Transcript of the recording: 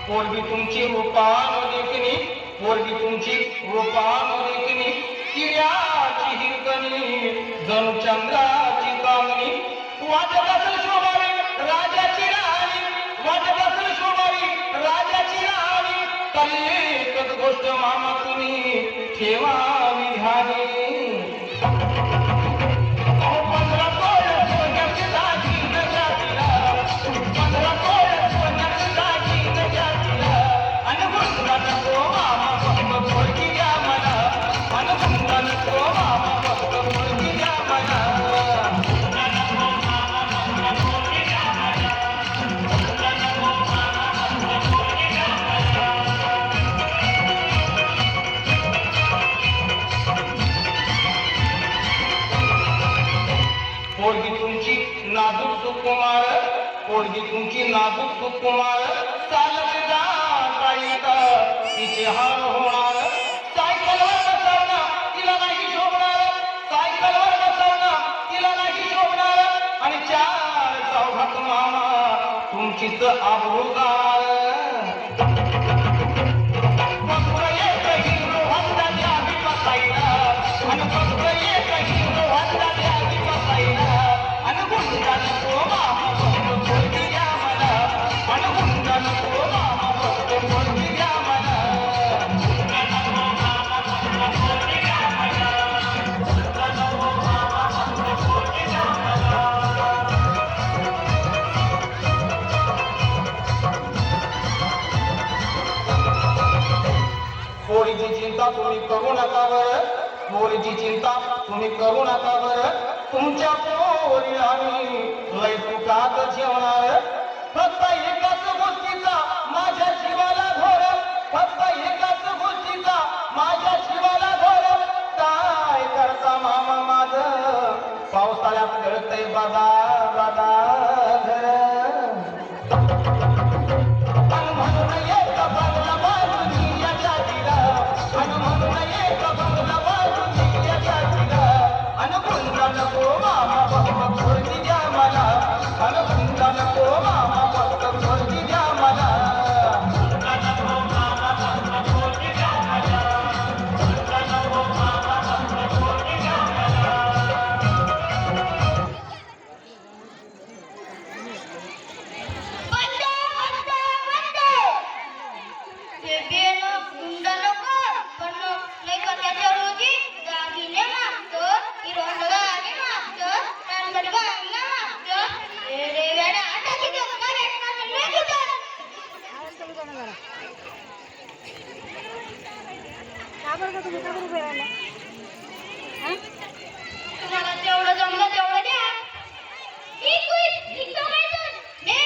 पोरगी तुमची रूपान देखणी, पोरगी तुमची रूपान देखणी, किड्याची हिरकणी जणू चंद्राची कामणी, वाटत असेल शोभावी राजाची राणी, वाटत असेल शोभावी राजाची राणी, तरी एकच गोष्ट मामा तुम्ही ठेवावी ध्यानी. पोरगी तुमची नाजूक सुकुमार, पोरगी तुमची नाजूक सुकुमार, चालत जाता येतं तिचे हाल होणार. सायकलवर बसवणं तिला नाही शोभणार, सायकलवर बसवणं तिला नाही शोभणार, आणि चार चौघात मामा तुमचीच आबरूगार. पोरीची चिंता तुम्ही करू नका बर, पोरीची चिंता तुम्ही करू नका बर, तुमच्या पोरीला आम्ही लय सुखात ठेवणार. फक्त एकाच गोष्टीचा माझ्या जीवाला घोर, फक्त एकाच गोष्टीचा माझ्या जीवाला घोर, काय करता मामा माझं पावसाळ्यात गळतय बघा बघा घर. नको मामा पोरगी द्या मला, नको तुम्हाला जेवढं जमलं तेवढं द्या. एक क्विज, एक दोघांचं. ने.